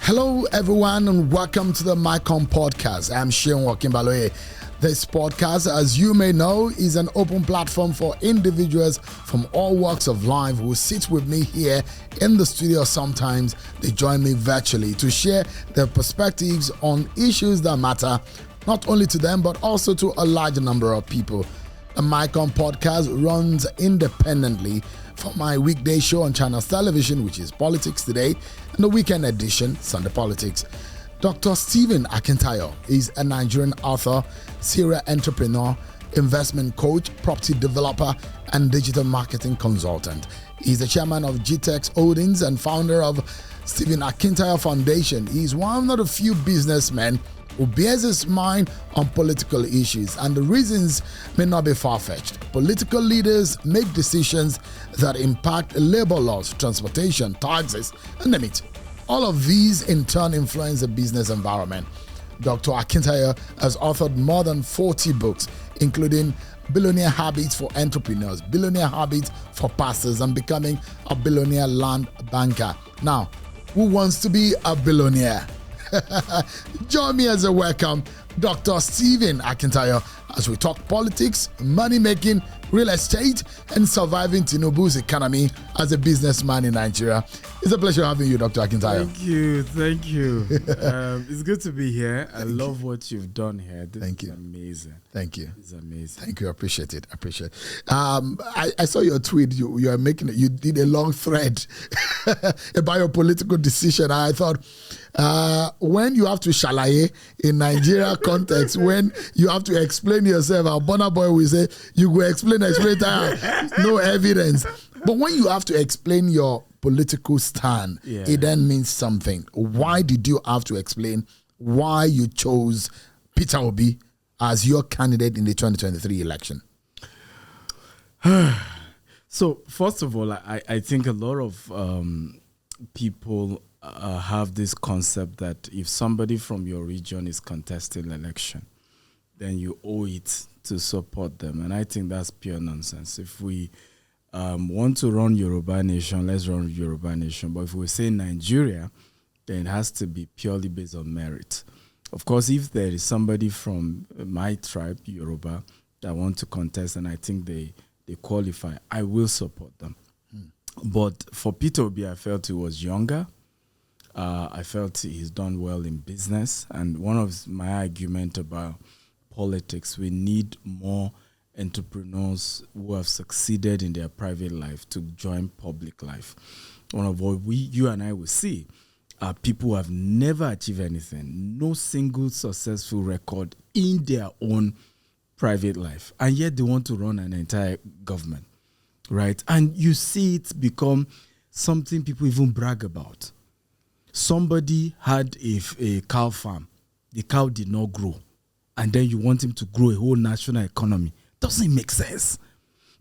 Hello, everyone, and welcome to the MyCom podcast. I'm Sheon Wakimbaloye. This podcast, as you may know, is an open platform for individuals from all walks of life who sit with me here in the studio. Sometimes they join me virtually to share their perspectives on issues that matter not only to them but also to a large number of people. The MyCom podcast runs independently from my weekday show on Channels Television, which is Politics Today, and the weekend edition, Sunday Politics. Dr. Stephen Akintayo is a Nigerian author, serial entrepreneur, investment coach, property developer, and digital marketing consultant. He's the chairman of GTEX Holdings and founder of Stephen Akintayo Foundation. He's one of the few businessmen who bears his mind on political issues, and the reasons may not be far-fetched. Political leaders make decisions that impact labor laws, transportation, taxes, and name it. All of these in turn influence the business environment. Dr. Akintayo has authored more than 40 books, including Billionaire Habits for Entrepreneurs, Billionaire Habits for Pastors, and Becoming a Billionaire Land Banker. Now, who wants to be a billionaire? Join me as a welcome Dr. Stephen Akintayo as we talk politics, money making, real estate, and surviving Tinubu's economy as a businessman in Nigeria. It's a pleasure having you, Dr. Akintayo. Thank you. It's good to be here. I love what you've done here. This is amazing. Thank you. It's amazing. Thank you. I appreciate it. I saw your tweet. You did a long thread about your political decision. I thought, when you have to shalaye in Nigeria context, when you have to explain yourself, our Burna Boy will say, you go explain, no evidence. But when you have to explain your political stand, it then means something. Why did you have to explain why you chose Peter Obi as your candidate in the 2023 election? So, first of all, I think a lot of people have this concept that if somebody from your region is contesting an election, then you owe it to support them. And I think that's pure nonsense. If we want to run Yoruba Nation, let's run Yoruba Nation. But if we say Nigeria, then it has to be purely based on merit. Of course, if there is somebody from my tribe, Yoruba, that want to contest and I think they qualify, I will support them. But for Peter Obi, I felt he was younger. I felt he's done well in business. And one of my arguments about politics, we need more entrepreneurs who have succeeded in their private life to join public life. One of what you and I will see are people who have never achieved anything, no single successful record in their own private life, and yet they want to run an entire government, right? And you see it become something people even brag about. Somebody had a cow farm. The cow did not grow. And then you want him to grow a whole national economy. Doesn't make sense.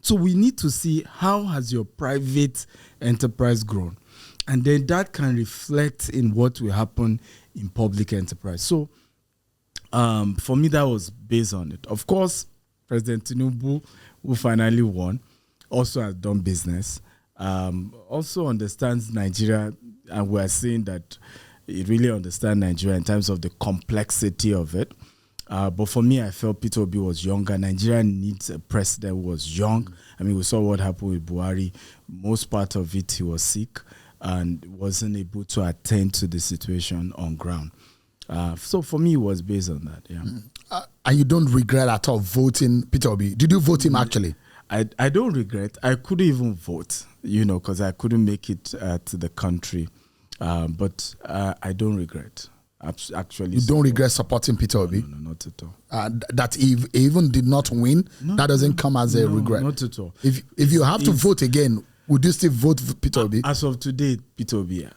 So we need to see how has your private enterprise grown. And then that can reflect in what will happen in public enterprise. So for me, that was based on it. Of course, President Tinubu, who finally won, also has done business, also understands Nigeria, and we're seeing that he really understands Nigeria in terms of the complexity of it. But for me, I felt Peter Obi was younger. Nigeria needs a president who was young. I mean, we saw what happened with Buhari. Most part of it, he was sick and wasn't able to attend to the situation on ground. So for me, it was based on that, And you don't regret at all voting Peter Obi? Did you vote him actually? I don't regret. I couldn't even vote, because I couldn't make it to the country. But I don't regret. Actually, you don't regret supporting Peter Obi? No, not at all. That he even did not win, that doesn't come as a regret? Not at all. If you have to vote again, would you still vote for Peter Obi? As of today, Peter Obi, yeah.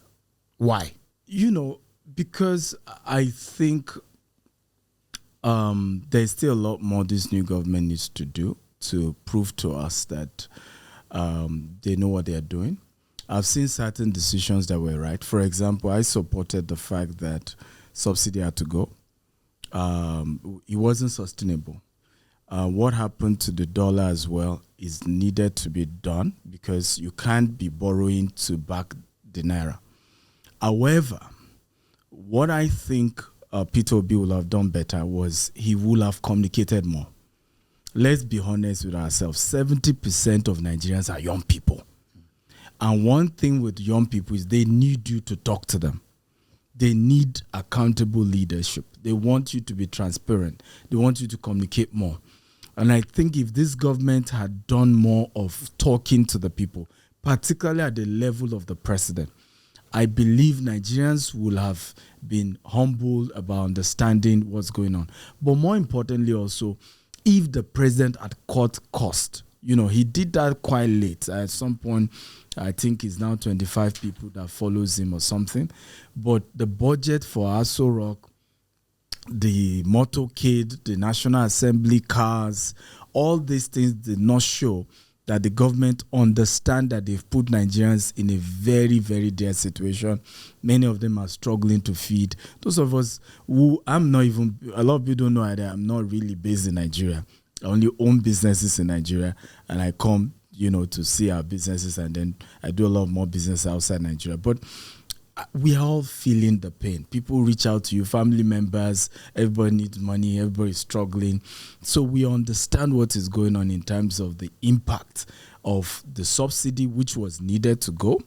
Why? Because I think there's still a lot more this new government needs to do to prove to us that they know what they're doing. I've seen certain decisions that were right. For example, I supported the fact that subsidy had to go. It wasn't sustainable. What happened to the dollar as well is needed to be done because you can't be borrowing to back the naira. However, what I think Peter Obi would have done better was he would have communicated more. Let's be honest with ourselves. 70% of Nigerians are young people. And one thing with young people is they need you to talk to them. They need accountable leadership. They want you to be transparent. They want you to communicate more. And I think if this government had done more of talking to the people, particularly at the level of the president, I believe Nigerians will have been humbled about understanding what's going on. But more importantly also, if the president had cut cost, he did that quite late. At some point, I think it's now 25 people that follows him or something. But the budget for Aso Rock, the motorcade, the National Assembly cars, all these things did not show that the government understand that they've put Nigerians in a very, very dire situation. Many of them are struggling to feed. Those of us who a lot of people don't know that I'm not really based in Nigeria. I only own businesses in Nigeria, and I come, to see our businesses, and then I do a lot more business outside Nigeria. But we are all feeling the pain. People reach out to you, family members, everybody needs money, everybody is struggling. So we understand what is going on in terms of the impact of the subsidy, which was needed to go,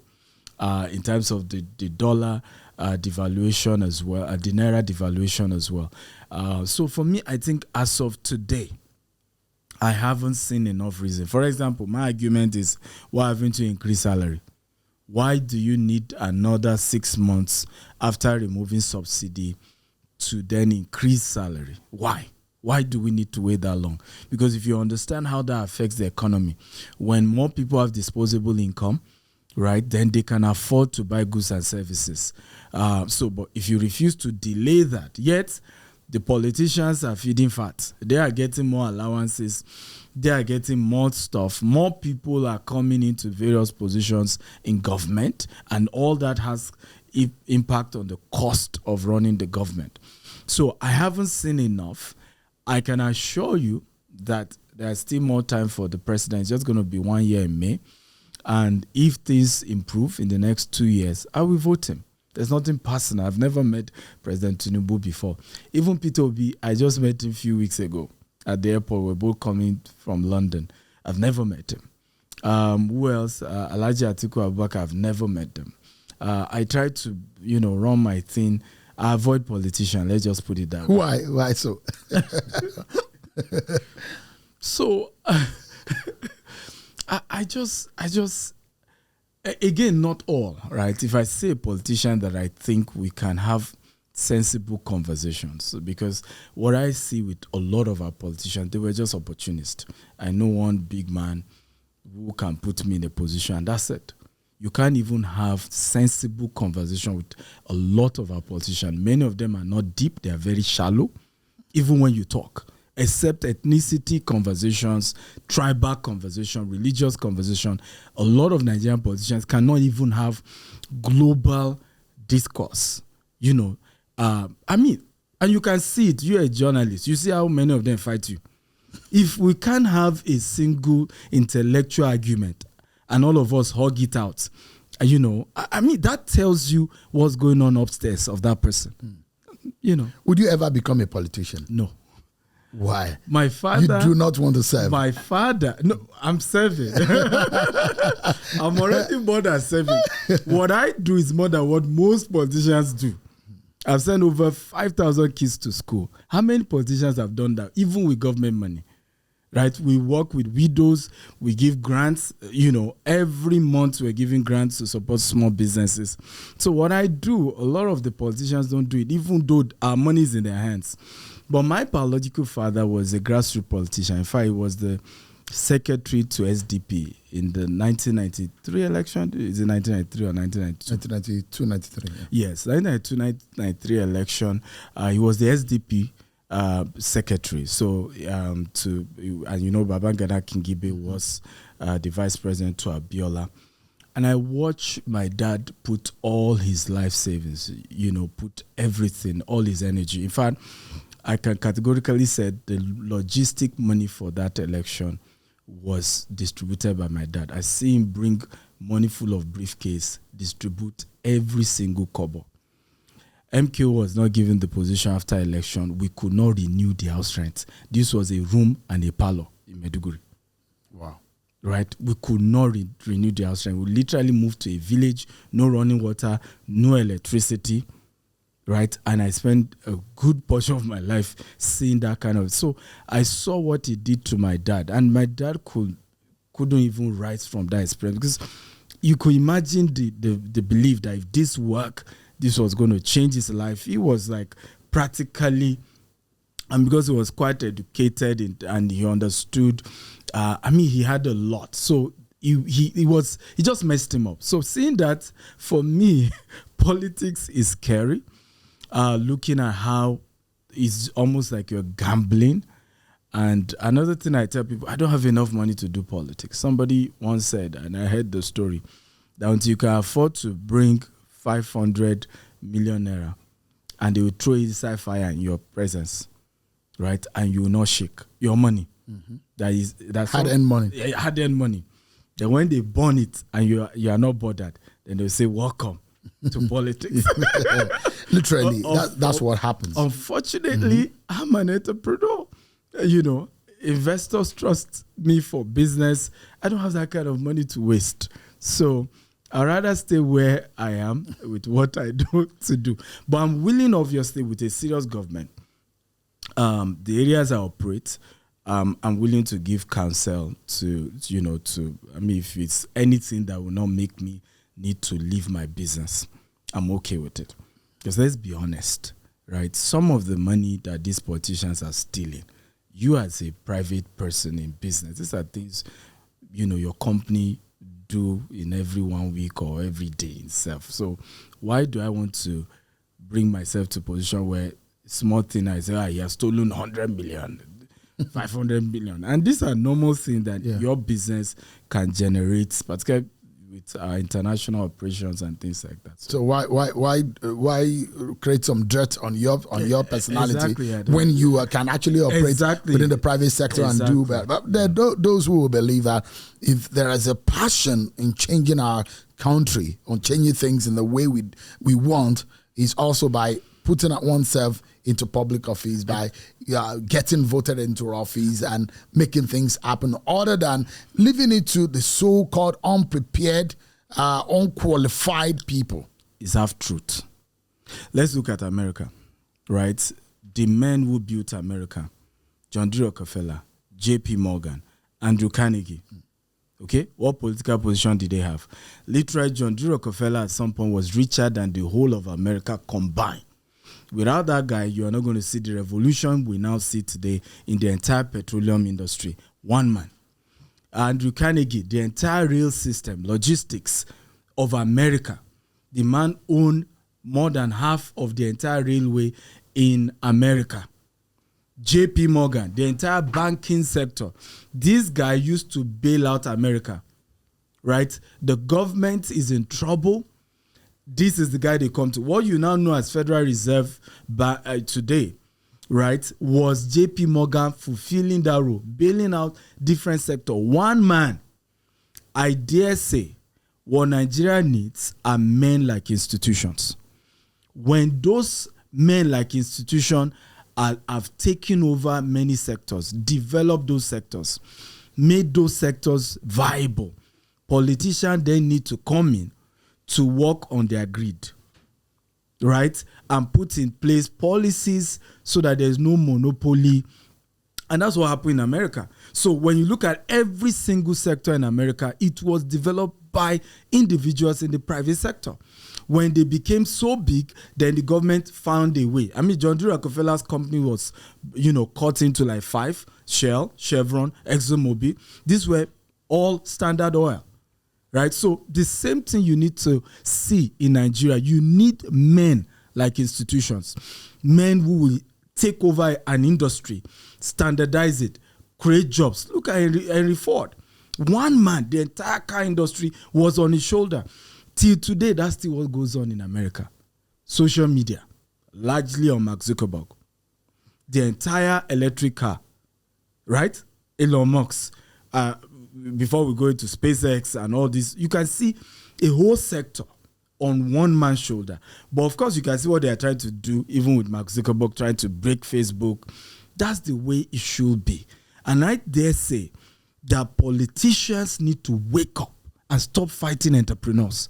in terms of the dollar devaluation as well, the naira devaluation as well. So for me, I think as of today, I haven't seen enough reason. For example, my argument is we're having to increase salary. Why do you need another 6 months after removing subsidy to then increase salary? Why? Why do we need to wait that long? Because if you understand how that affects the economy, when more people have disposable income, right, then they can afford to buy goods and services. But if you refuse to delay that, yet the politicians are feeding fat. They are getting more allowances. They are getting more stuff. More people are coming into various positions in government, and all that has impact on the cost of running the government. So I haven't seen enough. I can assure you that there's still more time for the president. It's just going to be 1 year in May. And if things improve in the next 2 years, I will vote him. There's nothing personal. I've never met President Tinubu before. Even Peter Obi, I just met him a few weeks ago at the airport. We're both coming from London. I've never met him. Who else? Alhaji Atiku Abubakar, I've never met them. I try to, run my thing. I avoid politicians. Let's just put it that way. Why so? So, I just, again, not all, right? If I say a politician that I think we can have sensible conversations, because what I see with a lot of our politicians, they were just opportunists. I know one big man who can put me in a position, and that's it. You can't even have sensible conversation with a lot of our politicians. Many of them are not deep, they are very shallow, even when you talk. Except ethnicity conversations, tribal conversation, religious conversation, a lot of Nigerian politicians cannot even have global discourse. And you can see it. You're a journalist. You see how many of them fight you. If we can't have a single intellectual argument and all of us hug it out, that tells you what's going on upstairs of that person. Would you ever become a politician? No. Why? My father. You do not want to serve. My father. No, I'm serving. I'm already more than serving. What I do is more than what most politicians do. I've sent over 5,000 kids to school. How many politicians have done that, even with government money? Right? We work with widows. We give grants. Every month we're giving grants to support small businesses. So what I do, a lot of the politicians don't do it, even though our money is in their hands. But my biological father was a grassroots politician. In fact, he was the secretary to SDP in the 1993 election. Is it 1993 or 1992? 1992, 93. Yeah. Yes, 1992, 1993 election. He was the SDP secretary. So, Babangida Kingibe was the vice president to Abiola. And I watched my dad put all his life savings, put everything, all his energy. In fact, I can categorically say the logistic money for that election was distributed by my dad. I see him bring money full of briefcase, distribute every single kobo. MK was not given the position after election. We could not renew the house rent. This was a room and a parlor in Maiduguri. Wow. Right? We could not renew the house rent. We literally moved to a village, no running water, no electricity. Right? And I spent a good portion of my life seeing that kind of... So I saw what it did to my dad. And my dad couldn't even rise from that experience. Because you could imagine the belief that if this work, this was going to change his life. He was like practically... And because he was quite educated and he understood... he had a lot. So he just messed him up. So seeing that, for me, politics is scary. Looking at how it's almost like you're gambling. And another thing I tell people, I don't have enough money to do politics. Somebody once said, and I heard the story, that until you can afford to bring 500 million naira and they will throw it inside fire in your presence, right? And you will not shake your money. Mm-hmm. That's hard-earned money. Yeah, hard-earned money. Then when they burn it and you are not bothered, then they'll say, welcome to politics. Literally, that's what happens. Unfortunately, I'm an entrepreneur. Investors trust me for business. I don't have that kind of money to waste. So I'd rather stay where I am with what I do to do. But I'm willing, obviously, with a serious government, the areas I operate, I'm willing to give counsel to if it's anything that will not make me need to leave my business, I'm okay with it. Because let's be honest, right? Some of the money that these politicians are stealing, you as a private person in business, these are things, your company do in every 1 week or every day itself. So why do I want to bring myself to a position where small thing I say, he has stolen 100 million, 500 million. And these are normal things that your business can generate, particularly with international operations and things like that. So why create some dirt on your personality when you can actually operate within the private sector and do that? But there are those who will believe that if there is a passion in changing our country, on changing things in the way we want, is also by putting oneself into public office, by getting voted into office and making things happen, other than leaving it to the so-called unprepared, unqualified people. It's half truth. Let's look at America, right? The men who built America, John D. Rockefeller, J.P. Morgan, Andrew Carnegie. Okay, what political position did they have? Literally, John D. Rockefeller at some point was richer than the whole of America combined. Without that guy, you are not going to see the revolution we now see today in the entire petroleum industry. One man. Andrew Carnegie, the entire rail system, logistics of America. The man owned more than half of the entire railway in America. J.P. Morgan, the entire banking sector. This guy used to bail out America, right? The government is in trouble. This is the guy they come to. What you now know as Federal Reserve today, right, was J.P. Morgan fulfilling that role, bailing out different sectors. One man, I dare say, what Nigeria needs are men like institutions. When those men like institutions have taken over many sectors, developed those sectors, made those sectors viable, politicians then need to come in to work on their grid, right? And put in place policies so that there's no monopoly. And that's what happened in America. So when you look at every single sector in America, it was developed by individuals in the private sector. When they became so big, then the government found a way. John D. Rockefeller's company was, cut into like 5, Shell, Chevron, ExxonMobil. These were all Standard Oil. Right, so the same thing you need to see in Nigeria. You need men like institutions, men who will take over an industry, standardize it, create jobs. Look at Henry Ford. One man, the entire car industry was on his shoulder. Till today, that's still what goes on in America. Social media, largely on Mark Zuckerberg. The entire electric car, right? Elon Musk. Before we go into SpaceX and all this, you can see a whole sector on one man's shoulder. But of course, you can see what they are trying to do, even with Mark Zuckerberg trying to break Facebook. That's the way it should be. And I dare say that politicians need to wake up and stop fighting entrepreneurs.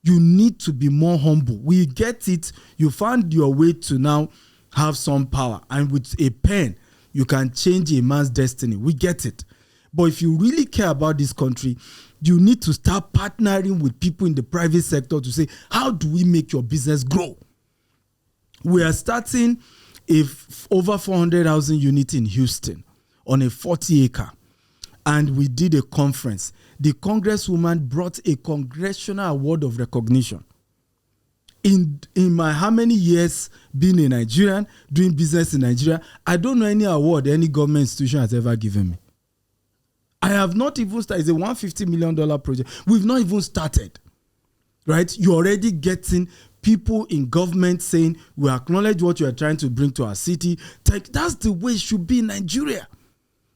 You need to be more humble. We get it. You found your way to now have some power. And with a pen, you can change a man's destiny. We get it. But if you really care about this country, you need to start partnering with people in the private sector to say, how do we make your business grow? We are starting over 400 housing unit in Houston on a 40-acre. And we did a conference. The congresswoman brought a congressional award of recognition. In my how many years being a Nigerian, doing business in Nigeria, I don't know any award any government institution has ever given me. I have not even started. It's a $150 million project. We've not even started, right? You're already getting people in government saying, we acknowledge what you are trying to bring to our city. That's the way it should be in Nigeria.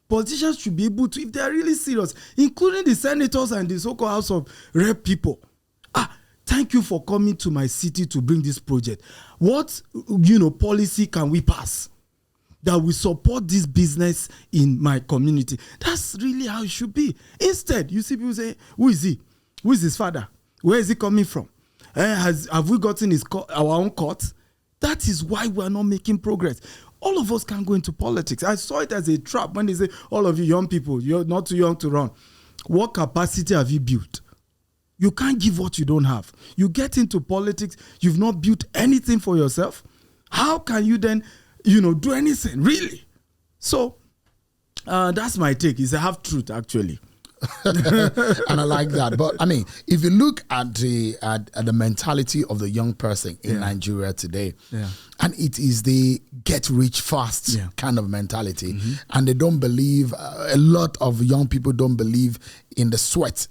Politicians should be able to, if they are really serious, including the senators and the so-called House of Rep people. Thank you for coming to my city to bring this project. What, policy can we pass that will support this business in my community? That's really how it should be. Instead, you see people say, who is he? Who is his father? Where is he coming from? Have we gotten our own court? That is why we are not making progress. All of us can go into politics. I saw it as a trap when they say, all of you young people, you're not too young to run. What capacity have you built? You can't give what you don't have. You get into politics, you've not built anything for yourself. How can you then, do anything, really? So that's my take. It's a half truth, actually. And I like that. But I mean, if you look at the mentality of the young person in Nigeria today, and it is the get rich fast kind of mentality, and they don't believe, a lot of young people don't believe in the sweat,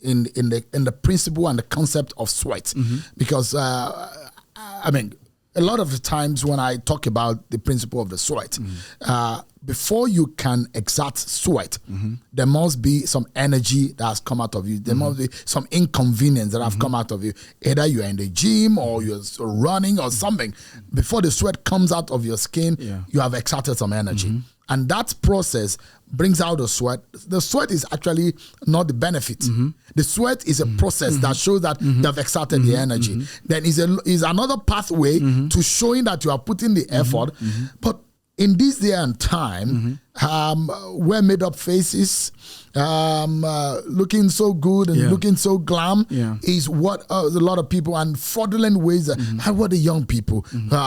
in the principle and the concept of sweat, because I mean, a lot of the times when I talk about the principle of the sweat, before you can exert sweat, there must be some energy that has come out of you. There must be some inconvenience that have come out of you. Either you're in the gym or you're running or something. Before the sweat comes out of your skin, you have exerted some energy. And that process brings out the sweat. The sweat is actually not the benefit. The sweat is a process that shows that they've exerted the energy. Then is another pathway to showing that you are putting the effort. But in this day and time, we're made up faces, looking so good and looking so glam is what a lot of people, and fraudulent ways, what the young people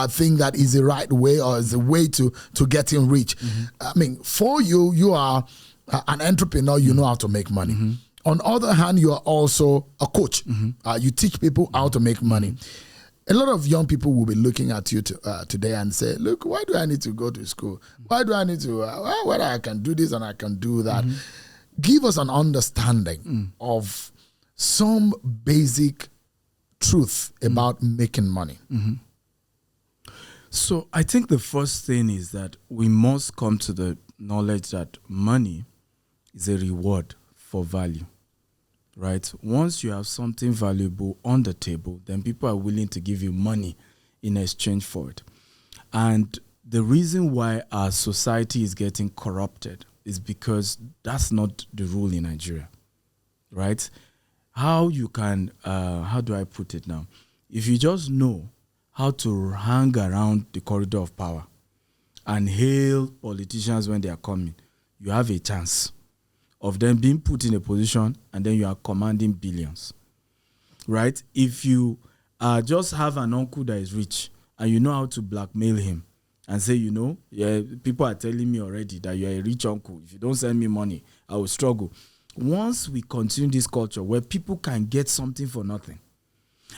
think that is the right way or is the way to getting rich. I mean, for you, you are an entrepreneur, you know how to make money. On the other hand, you are also a coach. You teach people how to make money. A lot of young people will be looking at you today and say, look, why do I need to go to school? Why do I need to, whether I can do this and I can do that? Give us an understanding of some basic truth about making money. So I think the first thing is that we must come to the knowledge that money is a reward for value. Right? Once you have something valuable on the table, then people are willing to give you money in exchange for it. And the reason why our society is getting corrupted is because that's not the rule in Nigeria. Right? How do I put it now? If you just know how to hang around the corridor of power and hail politicians when they are coming, you have a chance of them being put in a position and then you are commanding billions, right? If you just have an uncle that is rich and you know how to blackmail him and say, people are telling me already that you're a rich uncle. If you don't send me money, I will struggle. Once we continue this culture where people can get something for nothing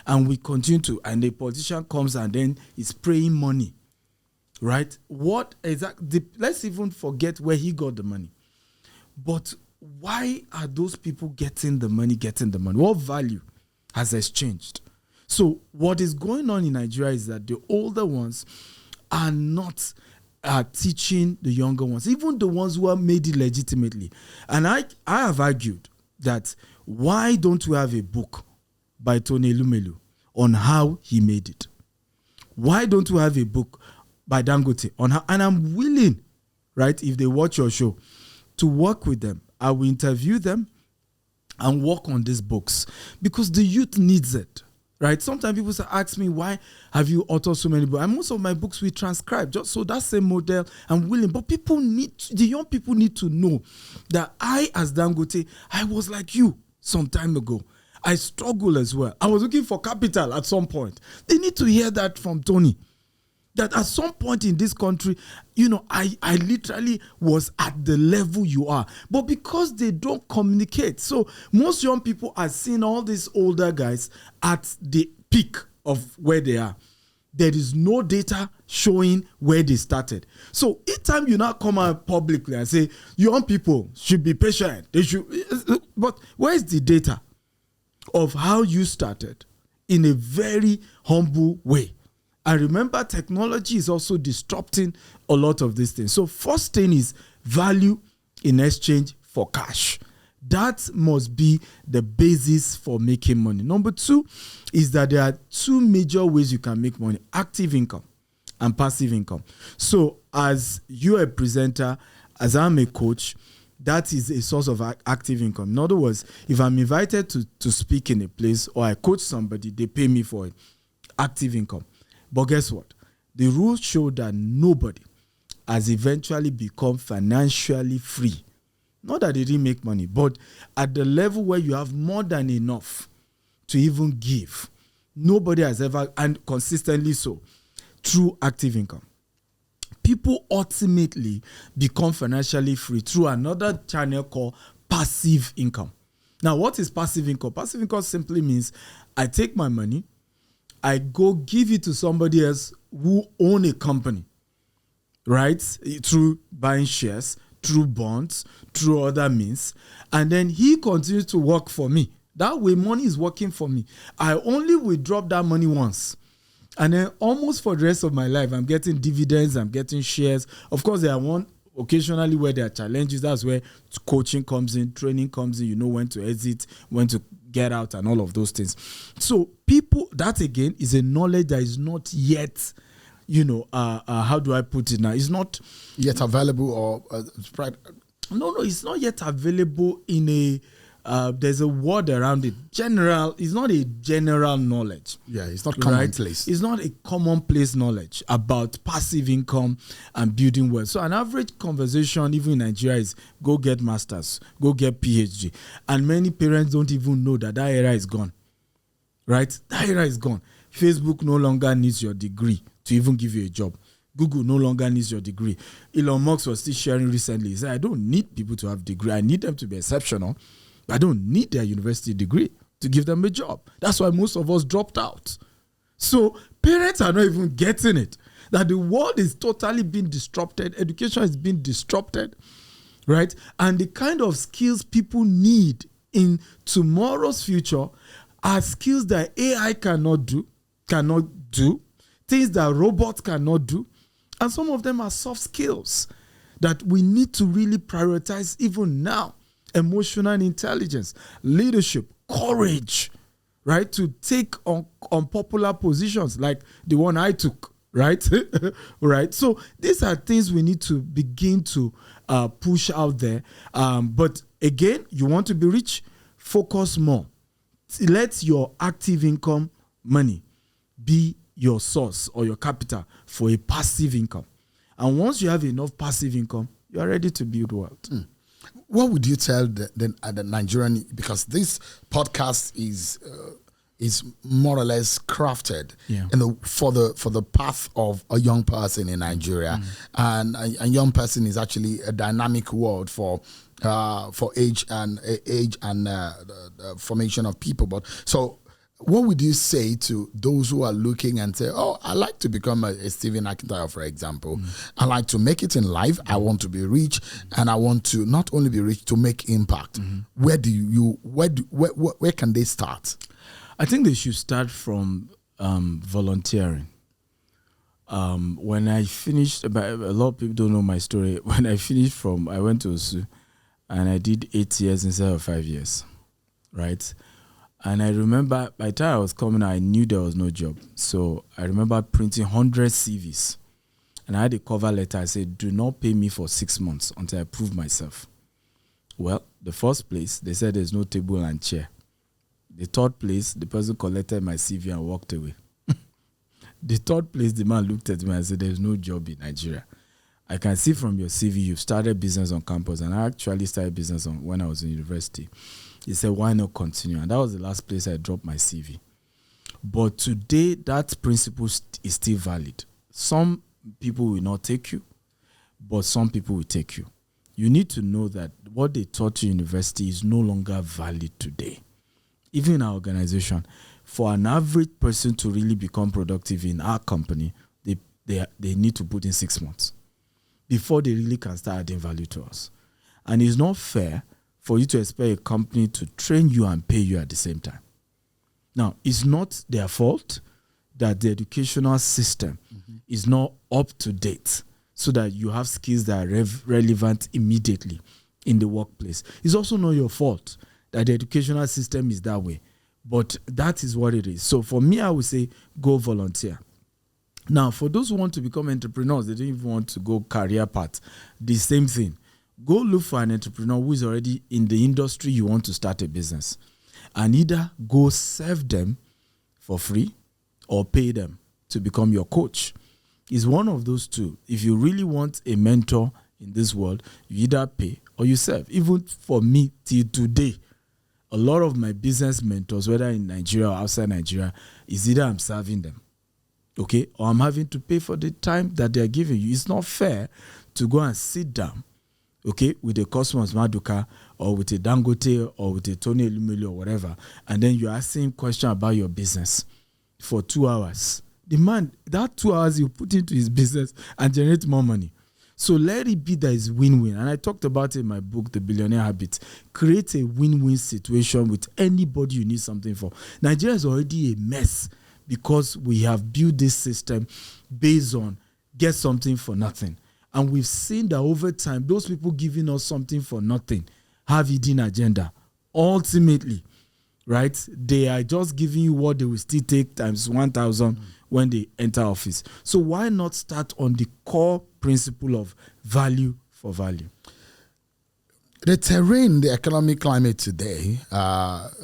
and we continue to, and the politician comes and then is spraying money, right? What exactly? Let's even forget where he got the money. But why are those people getting the money? What value has exchanged? So what is going on in Nigeria is that the older ones are not teaching the younger ones, even the ones who are made it legitimately. And I have argued that why don't we have a book by Tony Elumelu on how he made it? Why don't you have a book by Dangote on how? And I'm willing, right, if they watch your show, to work with them. I will interview them and work on these books because the youth needs it, right? Sometimes people ask me, why have you authored so many books? And most of my books we transcribe, just so that same model. I'm willing, but the young people need to know that I, as Dangote, I was like you some time ago. I struggle as well. I was looking for capital at some point. They need to hear that from Tony. That at some point in this country, I literally was at the level you are. But because they don't communicate. So most young people are seeing all these older guys at the peak of where they are. There is no data showing where they started. So each time you now come out publicly and say, young people should be patient. They should. But where is the data of how you started in a very humble way? And remember, technology is also disrupting a lot of these things. So first thing is value in exchange for cash. That must be the basis for making money. Number two is that there are two major ways you can make money: active income and passive income. So as you're a presenter, as I'm a coach, that is a source of active income. In other words, if I'm invited to speak in a place or I coach somebody, they pay me for it. Active income. But guess what? The rules show that nobody has eventually become financially free. Not that they didn't make money, but at the level where you have more than enough to even give. Nobody has ever, and consistently so, through active income. People ultimately become financially free through another channel called passive income. Now, what is passive income? Passive income simply means I take my money, I go give it to somebody else who own a company, right? Through buying shares, through bonds, through other means. And then he continues to work for me. That way, money is working for me. I only withdraw that money once. And then almost for the rest of my life, I'm getting dividends, I'm getting shares. Of course, there are one occasionally where there are challenges. That's where coaching comes in, training comes in. You know when to exit, when to get out, and all of those things. So people, that again is a knowledge that is not yet, how do I put it now? It's not yet available or spread. No, it's not yet available in a. There's a word around it. General, it's not a general knowledge. Yeah, it's not commonplace. Right? It's not a commonplace knowledge about passive income and building wealth. So an average conversation, even in Nigeria, is go get masters, go get PhD. And many parents don't even know that era is gone. Right? That era is gone. Facebook no longer needs your degree to even give you a job. Google no longer needs your degree. Elon Musk was still sharing recently. He said, I don't need people to have degree. I need them to be exceptional. I don't need their university degree to give them a job. That's why most of us dropped out. So parents are not even getting it. That the world is totally being disrupted. Education is being disrupted, right? And the kind of skills people need in tomorrow's future are skills that AI cannot do, things that robots cannot do. And some of them are soft skills that we need to really prioritize even now. Emotional intelligence, leadership, courage, right? To take on unpopular positions like the one I took, right? Right. So these are things we need to begin to push out there. But again, you want to be rich, focus more. Let your active income money be your source or your capital for a passive income. And once you have enough passive income, you are ready to build wealth. What would you tell the Nigerian, because this podcast is more or less crafted for the path of a young person in Nigeria, and a young person is actually a dynamic word for age and formation of people. But so, what would you say to those who are looking and say, oh, I like to become a Stephen Akintayo, for example. I like to make it in life. I want to be rich, and I want to not only be rich, to make impact. Where can they start? I think they should start from volunteering. When I finished, a lot of people don't know my story. When I finished I went to Osu, and I did 8 years instead of 5 years, right? And I remember by the time I was coming, I knew there was no job. So I remember printing 100 CVs. And I had a cover letter. I said, do not pay me for 6 months until I prove myself. Well, the first place, they said there's no table and chair. The third place, the person collected my CV and walked away. The third place, the man looked at me and said, there's no job in Nigeria. I can see from your CV, you've started business on campus. And I actually started business when I was in university. He said, why not continue? And that was the last place I dropped my CV. But today, that principle is still valid. Some people will not take you, but some people will take you. You need to know that what they taught you in university is no longer valid today. Even in our organization, for an average person to really become productive in our company, they need to put in 6 months before they really can start adding value to us. And it's not fair for you to expect a company to train you and pay you at the same time. Now, it's not their fault that the educational system is not up to date so that you have skills that are relevant immediately in the workplace. It's also not your fault that the educational system is that way, but that is what it is. So for me, I would say go volunteer. Now, for those who want to become entrepreneurs, they don't even want to go career path, the same thing. Go look for an entrepreneur who is already in the industry you want to start a business, and either go serve them for free or pay them to become your coach. It's one of those two. If you really want a mentor in this world, you either pay or you serve. Even for me, till today, a lot of my business mentors, whether in Nigeria or outside Nigeria, is either I'm serving them, okay, or I'm having to pay for the time that they're giving you. It's not fair to go and sit down, okay, with a Cosmos Maduka or with a Dangote or with a Tony Elumelu or whatever, and then you're asking questions about your business for 2 hours. The man, that 2 hours you put into his business and generate more money. So let it be that it's win-win. And I talked about it in my book, The Billionaire Habit. Create a win-win situation with anybody you need something for. Nigeria is already a mess because we have built this system based on get something for nothing. And we've seen that over time, those people giving us something for nothing have hidden agenda. Ultimately, right, they are just giving you what they will still take times 1,000 when they enter office. So why not start on the core principle of value for value? The terrain, the economic climate today,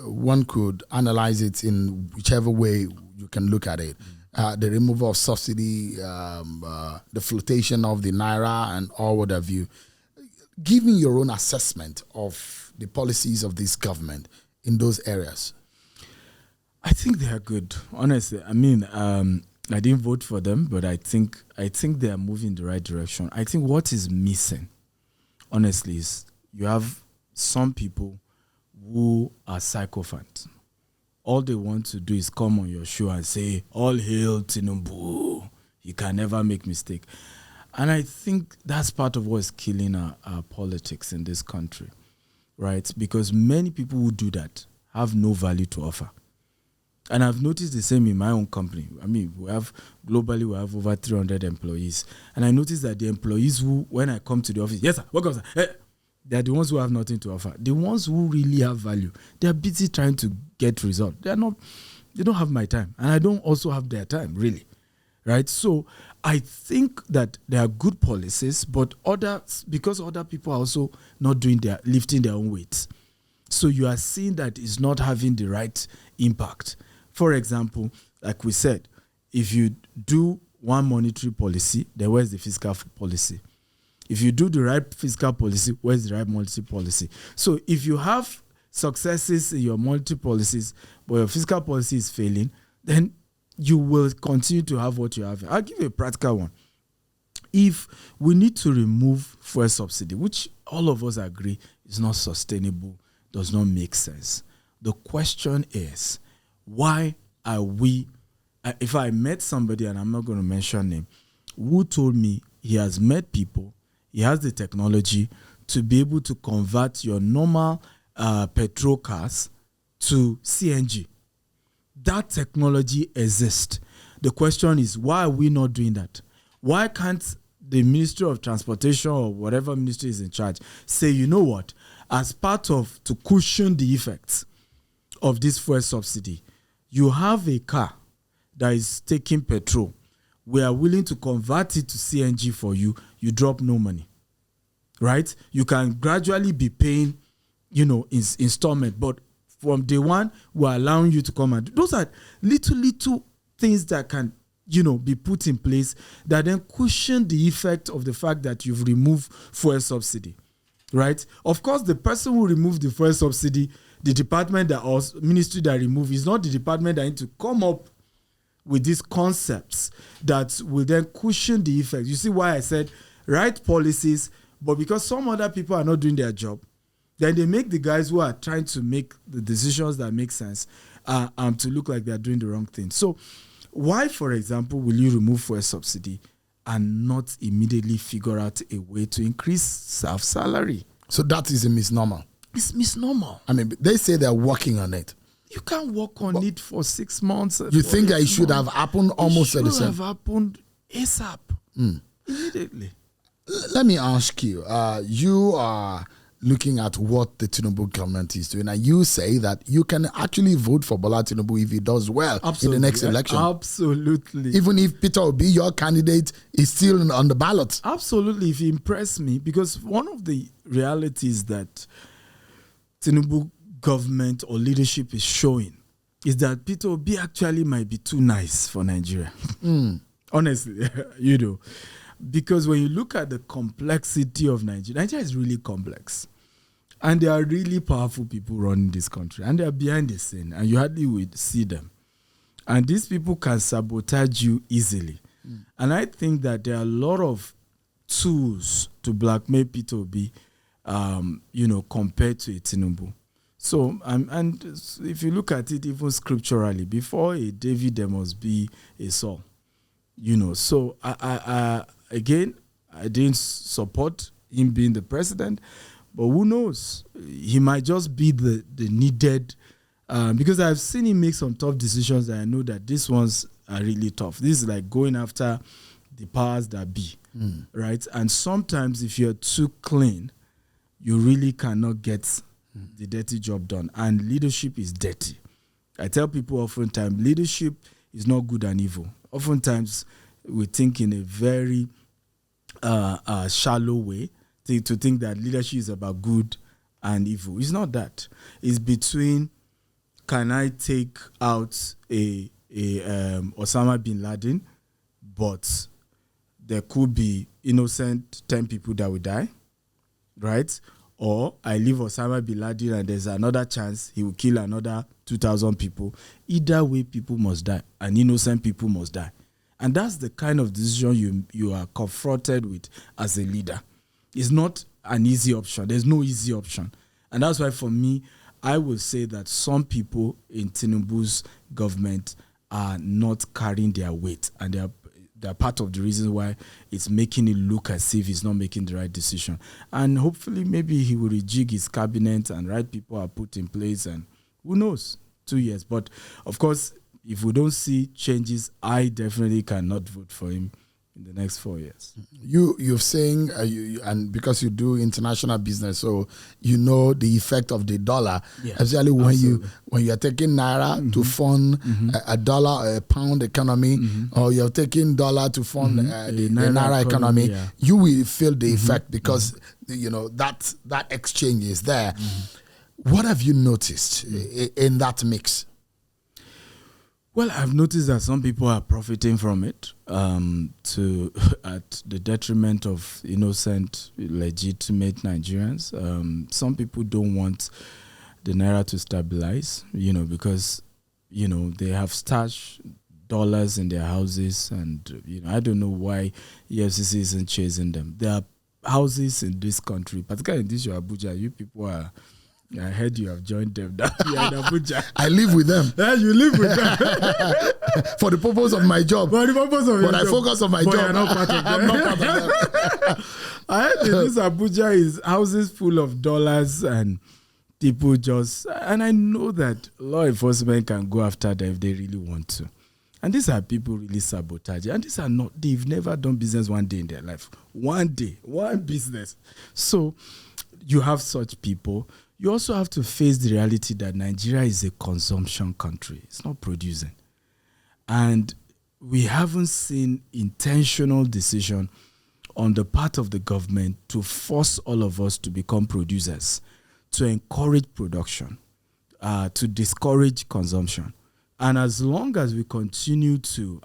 one could analyze it in whichever way you can look at it. The removal of subsidy, the flotation of the naira and all what have you. Giving your own assessment of the policies of this government in those areas. I think they are good. Honestly, I mean, I didn't vote for them, but I think they are moving in the right direction. I think what is missing, honestly, is you have some people who are sycophants. All they want to do is come on your show and say, all hail Tinubu, he can never make mistake. And I think that's part of what's killing our politics in this country, right? Because many people who do that have no value to offer. And I've noticed the same in my own company. I mean, globally, we have over 300 employees. And I noticed that the employees who, when I come to the office, yes, sir, welcome, sir. Hey, they're the ones who have nothing to offer. The ones who really have value, they're busy trying to get results. They don't have my time. And I don't also have their time, really. Right? So I think that there are good policies, but because other people are also not lifting their own weights. So you are seeing that it's not having the right impact. For example, like we said, if you do one monetary policy, then where's the fiscal policy? If you do the right fiscal policy, where's the right monetary policy? So if you have successes in your monetary policies, but your fiscal policy is failing, then you will continue to have what you have. I'll give you a practical one. If we need to remove fuel subsidy, which all of us agree is not sustainable, does not make sense, the question is, why are we, if I met somebody, and I'm not going to mention name, who told me he has met people, he has the technology to be able to convert your normal petrol cars to CNG. That technology exists. The question is, why are we not doing that? Why can't the Ministry of Transportation or whatever ministry is in charge say, you know what, as part of to cushion the effects of this fuel subsidy. You have a car that is taking petrol. We are willing to convert it to CNG for you. You drop no money, right? You can gradually be paying, installment. But from day one, we're allowing you to come and those are little things that can, be put in place that then cushion the effect of the fact that you've removed fuel subsidy, right? Of course, the person who removed the fuel subsidy, the department that or ministry that removed is not the department that need to come up with these concepts that will then cushion the effect. You see why I said write policies, but because some other people are not doing their job, then they make the guys who are trying to make the decisions that make sense to look like they're doing the wrong thing. So why, for example, will you remove fuel subsidy and not immediately figure out a way to increase staff salary? So that is a misnomer. It's misnomer. I mean, they say they're working on it. You can't work on it for 6 months. You think that it should have happened almost at the same? It should have happened ASAP, immediately. Let me ask you, you are looking at what the Tinubu government is doing, and you say that you can actually vote for Bola Tinubu if he does well in the next election. Absolutely. Even if Peter Obi, your candidate, is still on the ballot. Absolutely, if he impressed me, because one of the realities that Tinubu government or leadership is showing is that Peter Obi actually might be too nice for Nigeria. Honestly, because when you look at the complexity of Nigeria is really complex. And there are really powerful people running this country. And they are behind the scene. And you hardly would see them. And these people can sabotage you easily. And I think that there are a lot of tools to blackmail Peter Obi, compared to a Tinubu. So, and if you look at it even scripturally, before a David, there must be a Saul. So I didn't support him being the president, but who knows? He might just be the needed, because I've seen him make some tough decisions and I know that these ones are really tough. This is like going after the powers that be, right? And sometimes if you're too clean, you really cannot get the dirty job done. And leadership is dirty. I tell people oftentimes, leadership is not good and evil. Oftentimes, we think in a very shallow way to think that leadership is about good and evil. It's not that. It's between, can I take out a Osama bin Laden, but there could be innocent 10 people that will die, right? Or I leave Osama bin Laden and there's another chance he will kill another 2,000 people. Either way, people must die, and innocent people must die. And that's the kind of decision you are confronted with as a leader. It's not an easy option. There's no easy option. And that's why for me, I would say that some people in Tinubu's government are not carrying their weight. And they're part of the reason why it's making it look as if he's not making the right decision. And hopefully maybe he will rejig his cabinet and right people are put in place, and who knows, 2 years. But of course, if we don't see changes, I definitely cannot vote for him in the next 4 years. You're saying, and because you do international business, so you know the effect of the dollar, especially when you are taking naira to fund a dollar, a pound economy, or you're taking dollar to fund the naira economy, you will feel the effect because that exchange is there. What have you noticed in that mix? Well, I've noticed that some people are profiting from it at the detriment of innocent, legitimate Nigerians. Some people don't want the naira to stabilize, because, they have stashed dollars in their houses, and I don't know why EFCC isn't chasing them. There are houses in this country, particularly in this Abuja. You people are. I heard you have joined them down here in Abuja. I live with them. Yeah, you live with them. For the purpose of my job. For the purpose of your job. But I focus on my job. You're not part of them. I'm not part of them. I heard that this Abuja is houses full of dollars and people and I know that law enforcement can go after them if they really want to. And these are people really sabotaging. And they've never done business one day in their life. One day, one business. So you have such people. you also have to face the reality that Nigeria is a consumption country. It's not producing. And we haven't seen intentional decision on the part of the government to force all of us to become producers, to encourage production, to discourage consumption. And as long as we continue to,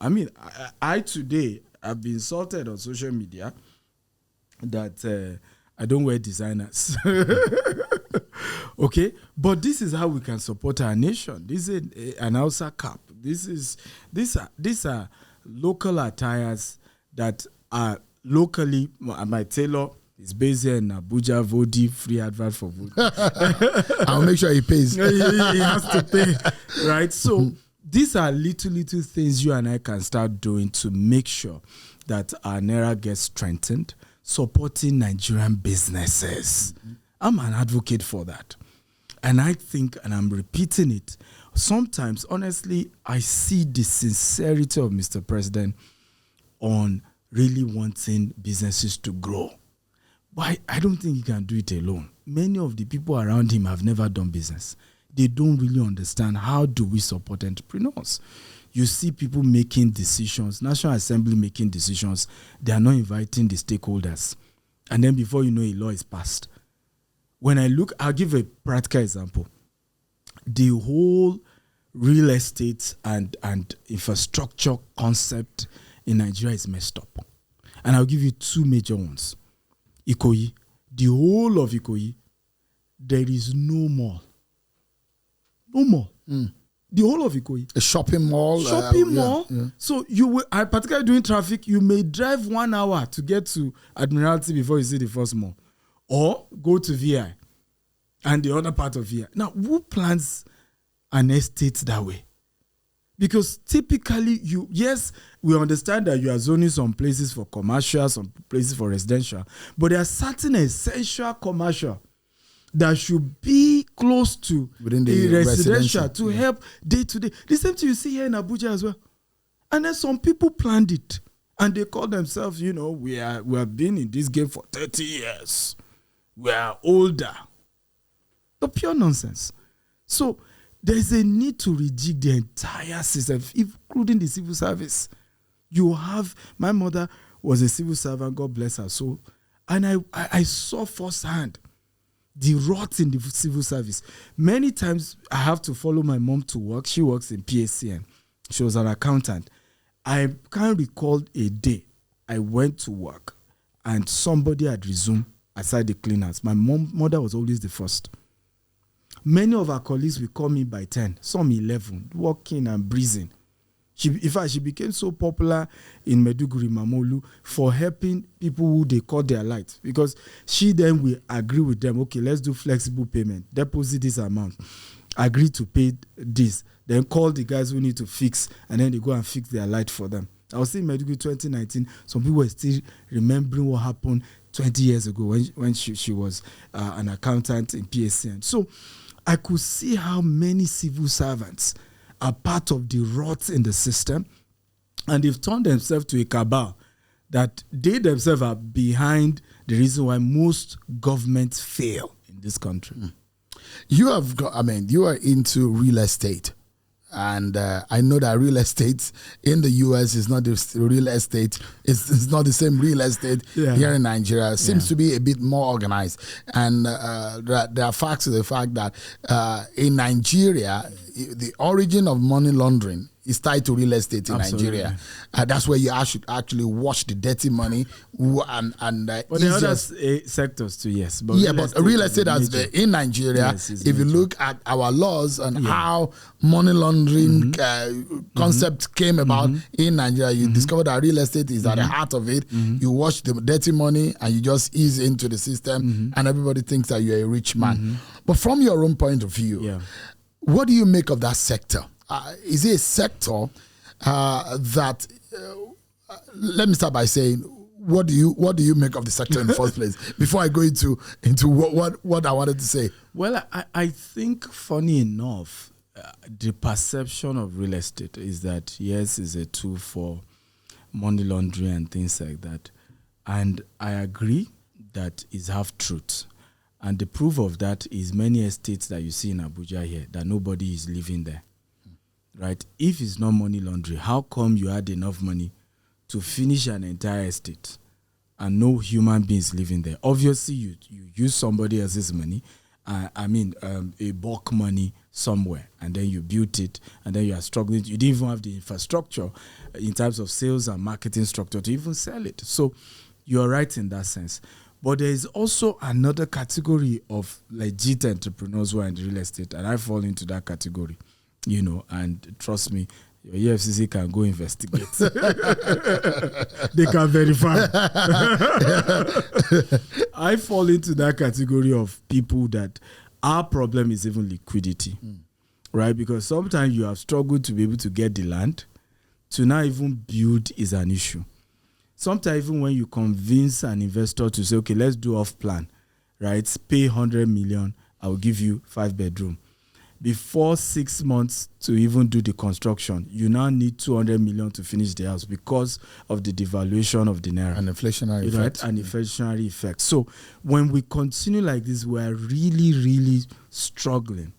I today have been insulted on social media that I don't wear designers. Okay? But this is how we can support our nation. This is an Hausa cap. These are local attires that are locally. My tailor is based here in Abuja. Vodi, free advert for Vodi. I'll make sure he pays. He has to pay, right? So these are little things you and I can start doing to make sure that our naira gets strengthened, supporting Nigerian businesses. Mm-hmm. I'm an advocate for that. And I think, and I'm repeating it, sometimes, honestly, I see the sincerity of Mr. President on really wanting businesses to grow. But I don't think he can do it alone. Many of the people around him have never done business. They don't really understand how do we support entrepreneurs. You see people making decisions, National Assembly making decisions, they are not inviting the stakeholders. And then before you know, a law is passed. When I look, I'll give a practical example. The whole real estate and infrastructure concept in Nigeria is messed up. And I'll give you two major ones. Ikoyi, the whole of Ikoyi, there is no mall. No mall. Mm. The whole of Ikoyi. A shopping mall. Mall. Yeah. So particularly during traffic, you may drive 1 hour to get to Admiralty before you see the first mall. Or go to VI and the other part of VI. Now, who plans an estate that way? Because typically, we understand that you are zoning some places for commercial, some places for residential, but there are certain essential commercial that should be close to within the residential to help day to day. The same thing you see here in Abuja as well. And then some people planned it and they call themselves, we have been in this game for 30 years. We are older. The pure nonsense. So there's a need to rejig the entire system, including the civil service. My mother was a civil servant, God bless her soul. And I saw firsthand the rot in the civil service. Many times I have to follow my mom to work. She works in PACN. She was an accountant. I can't recall a day I went to work and somebody had resumed aside the cleaners. My mother was always the first. Many of our colleagues will call me by 10, some 11, walking and breathing. In fact, she became so popular in Meduguri, Mamolu, for helping people who they call their light. Because she then will agree with them, okay, let's do flexible payment, deposit this amount, agree to pay this, then call the guys who need to fix, and then they go and fix their light for them. I was in Meduguri 2019, some people were still remembering what happened 20 years ago when she was an accountant in PACN. So I could see how many civil servants are part of the rot in the system, and they've turned themselves to a cabal that they themselves are behind the reason why most governments fail in this country. You are into real estate. And I know that real estate in the US is not the real estate. It's not the same real estate here in Nigeria. It seems to be a bit more organized. And there are facts to the fact that in Nigeria, the origin of money laundering is tied to real estate in Nigeria. That's where you should actually watch the dirty money. But there are other sectors too, yes. But real estate has been in Nigeria. If you look at our laws and how money laundering concept came about in Nigeria, you discover that real estate is at the heart of it. You watch the dirty money and you just ease into the system and everybody thinks that you're a rich man. But from your own point of view, what do you make of that sector? Is it a sector that? Let me start by saying, what do you make of the sector in the first place? Before I go into what I wanted to say. Well, I think, funny enough, the perception of real estate is that yes, it's a tool for money laundering and things like that, and I agree that it's half truth. And the proof of that is many estates that you see in Abuja here that nobody is living there. Right? If it's not money laundering, how come you had enough money to finish an entire estate and no human beings living there? Obviously, you use somebody else's money, a bulk money somewhere, and then you built it, and then you are struggling. You didn't even have the infrastructure in terms of sales and marketing structure to even sell it. So you're right in that sense. But there is also another category of legit entrepreneurs who are in real estate, and I fall into that category, and trust me, your EFCC can go investigate. They can verify. I fall into that category of people that our problem is even liquidity, right? Because sometimes you have struggled to be able to get the land, to now even build is an issue. Sometimes even when you convince an investor to say, okay, let's do off plan, right? Pay 100 million, I will give you 5 bedroom. Before 6 months to even do the construction, you now need 200 million to finish the house because of the devaluation of the naira. An inflationary effect. An inflationary effect. So when we continue like this, we are really, really struggling.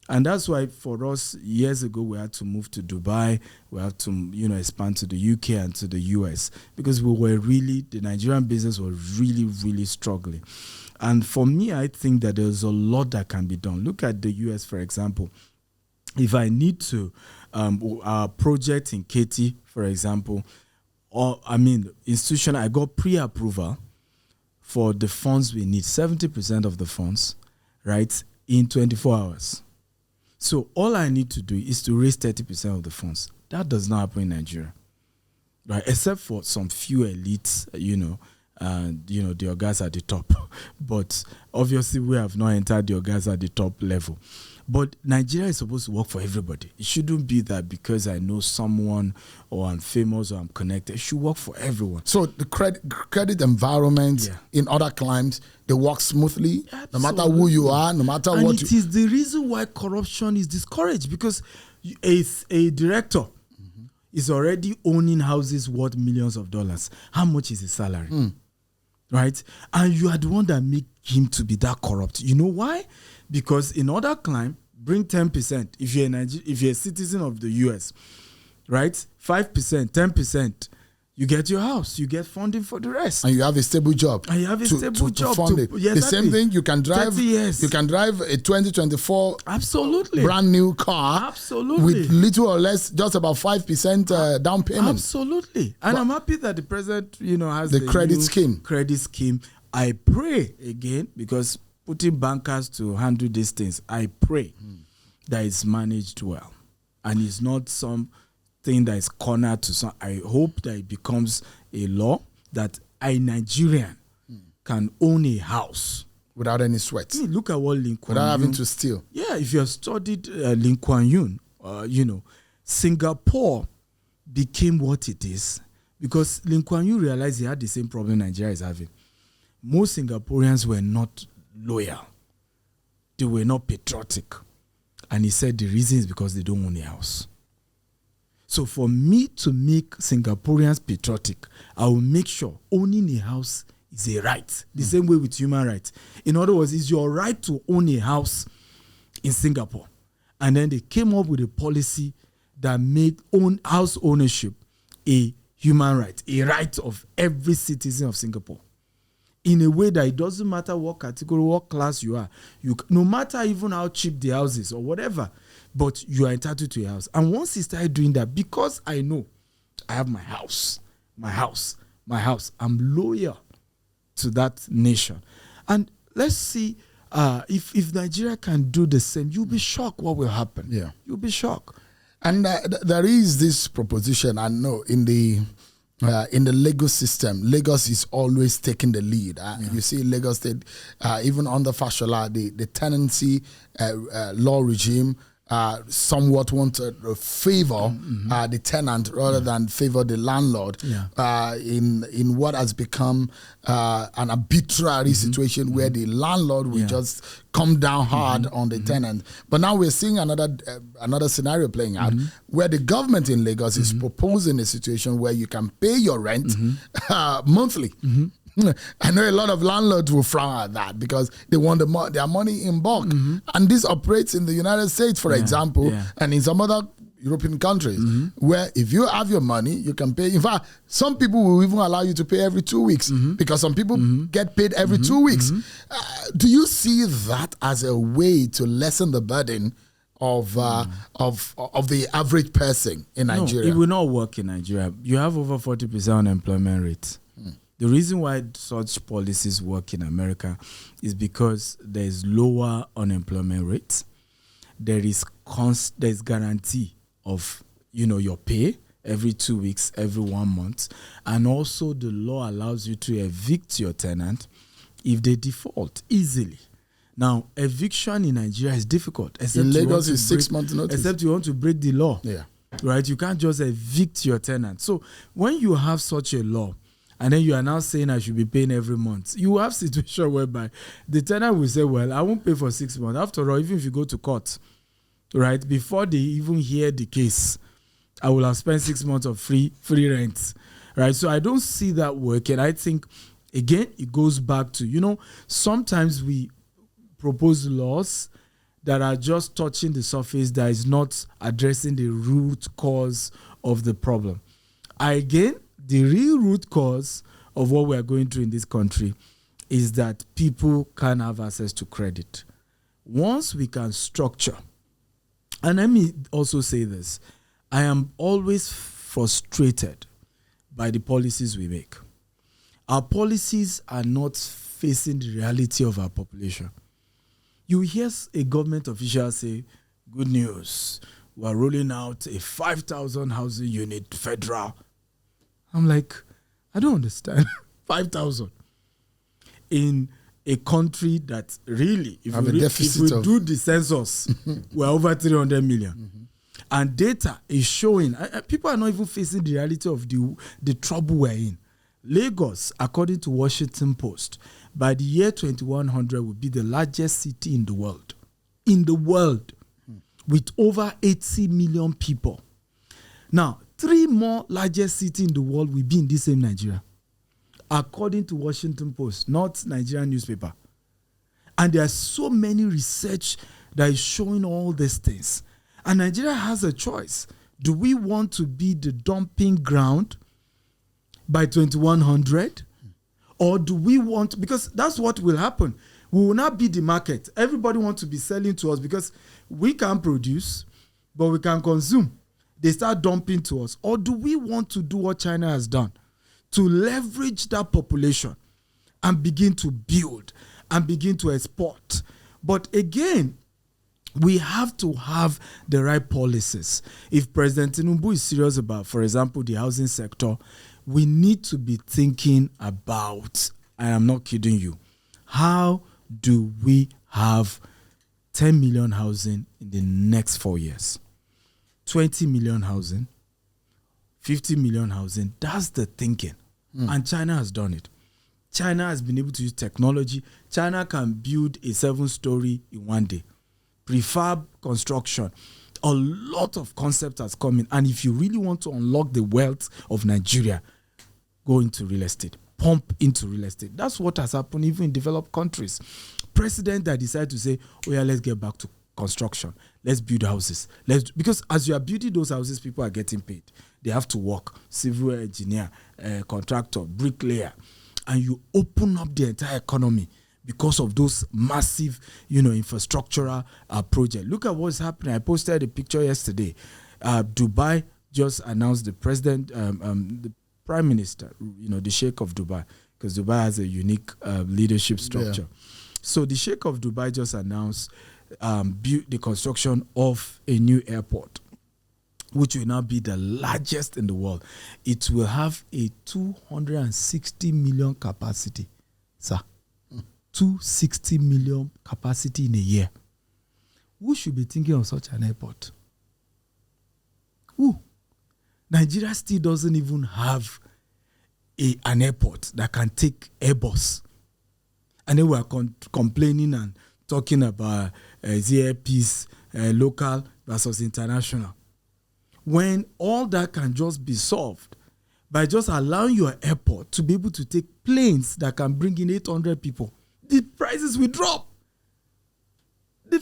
And that's why for us, years ago, we had to move to Dubai. We had to, expand to the UK and to the US because the Nigerian business was really, really struggling. And for me, I think that there's a lot that can be done. Look at the US, for example. If I need to, our project in Katy, for example, institution, I got pre-approval for the funds we need, 70% of the funds, right, in 24 hours. So all I need to do is to raise 30% of the funds. That does not happen in Nigeria, right? Except for some few elites, the orgas at the top. But obviously, we have not entered the orgas at the top level. But Nigeria is supposed to work for everybody. It shouldn't be that because I know someone or I'm famous or I'm connected. It should work for everyone. So the credit environment in other climes, they work smoothly, no matter who you are, no matter what. And it is the reason why corruption is discouraged, because a director is already owning houses worth millions of dollars. How much is his salary? Right? And you are the one that make him to be that corrupt. You know why? Because in other climb, bring 10%. If you're a citizen of the US, right? 5%, 10%. You get your house. You get funding for the rest. And you have a stable job. And you have a stable job to fund it. Yeah, the same thing, you can drive 30 years. You can drive a 2024 absolutely brand new car. Absolutely. With little or less, just about 5% down payment. Absolutely. And I'm happy that the president, has the credit scheme. Credit scheme. I pray again, because putting bankers to handle these things, I pray that it's managed well. And it's not something that is cornered to some. I hope that it becomes a law that a Nigerian can own a house without any sweat. Look at what Lin Kuan without having to steal. Yeah, if you have studied Lin Kuan Yew, Singapore became what it is because Lin Kuan Yew realized he had the same problem Nigeria is having. Most Singaporeans were not loyal. They were not patriotic. And he said the reason is because they don't own a house. So for me to make Singaporeans patriotic, I will make sure owning a house is a right. The same way with human rights. In other words, it's your right to own a house in Singapore. And then they came up with a policy that made house ownership a human right, a right of every citizen of Singapore. In a way that it doesn't matter what category, what class you are. No matter even how cheap the house is or whatever, but you are entitled to a house. And once he started doing that, because I know I have my house, I'm loyal to that nation. And let's see if Nigeria can do the same, you'll be shocked what will happen. Yeah. You'll be shocked. And there is this proposition, I know, in the Lagos system. Lagos is always taking the lead. You see Lagos State, even under Fashola, the tenancy law regime somewhat want to favor the tenant rather than favor the landlord in what has become an arbitrary situation where the landlord will just come down hard on the tenant. But now we're seeing another scenario playing out where the government in Lagos is proposing a situation where you can pay your rent monthly. I know a lot of landlords will frown at that because they want their money in bulk. And this operates in the United States, for example, and in some other European countries, where if you have your money, you can pay. In fact, some people will even allow you to pay every 2 weeks because some people get paid every 2 weeks. Do you see that as a way to lessen the burden of the average person in Nigeria? No, it will not work in Nigeria. You have over 40% unemployment rate. The reason why such policies work in America is because there is lower unemployment rates. There is guarantee of your pay every 2 weeks, every 1 month, and also the law allows you to evict your tenant if they default easily. Now, eviction in Nigeria is difficult. In Lagos, is 6 months notice. Except you want to break the law. Yeah. Right? You can't just evict your tenant. So when you have such a law, and then you are now saying I should be paying every month, you have situation whereby the tenant will say, well, I won't pay for 6 months. After all, even if you go to court, right, before they even hear the case, I will have spent 6 months of free rent. Right? So I don't see that working. I think, again, it goes back to, sometimes we propose laws that are just touching the surface, that is not addressing the root cause of the problem. Again, the real root cause of what we are going through in this country is that people can't have access to credit. Once we can structure, and let me also say this, I am always frustrated by the policies we make. Our policies are not facing the reality of our population. You hear a government official say, good news, we're rolling out a 5,000 housing unit federal. I'm like, I don't understand. 5,000 in a country that really, if we do the census, we're over 300 million. And data is showing, people are not even facing the reality of the trouble we're in. Lagos, according to Washington Post, by the year 2100 will be the largest city in the world. With over 80 million people. Now, 3 more largest cities in the world will be in this same Nigeria, according to Washington Post, not Nigerian newspaper. And there are so many research that is showing all these things. And Nigeria has a choice. Do we want to be the dumping ground by 2100? Or do we want, because that's what will happen. We will not be the market. Everybody wants to be selling to us because we can produce, but we can consume. They start dumping to us. Or do we want to do what China has done? To leverage that population and begin to build and begin to export. But again, we have to have the right policies. If President Tinubu is serious about, for example, the housing sector, we need to be thinking about, and I'm not kidding you, how do we have 10 million housing in the next 4 years? 20 million housing, 50 million housing. That's the thinking. And China has done it. China has been able to use technology. China can build a 7-story in 1 day. Prefab construction. A lot of concepts has come in. And if you really want to unlock the wealth of Nigeria, go into real estate. Pump into real estate. That's what has happened even in developed countries. President that decided to say, oh yeah, let's get back to construction. Let's build houses. Because as you are building those houses, people are getting paid. They have to work. Civil engineer, contractor, bricklayer. And you open up the entire economy because of those massive, infrastructural projects. Look at what's happening. I posted a picture yesterday. Dubai just announced the president, the prime minister, the Sheikh of Dubai, because Dubai has a unique leadership structure. Yeah. So the Sheikh of Dubai just announced the construction of a new airport, which will now be the largest in the world. It will have a 260 million capacity, sir. 260 million capacity in a year. Who should be thinking of such an airport? Who? Nigeria still doesn't even have an airport that can take Airbus. And then we are complaining and talking about ZAPs, local versus international. When all that can just be solved by just allowing your airport to be able to take planes that can bring in 800 people, the prices will drop. The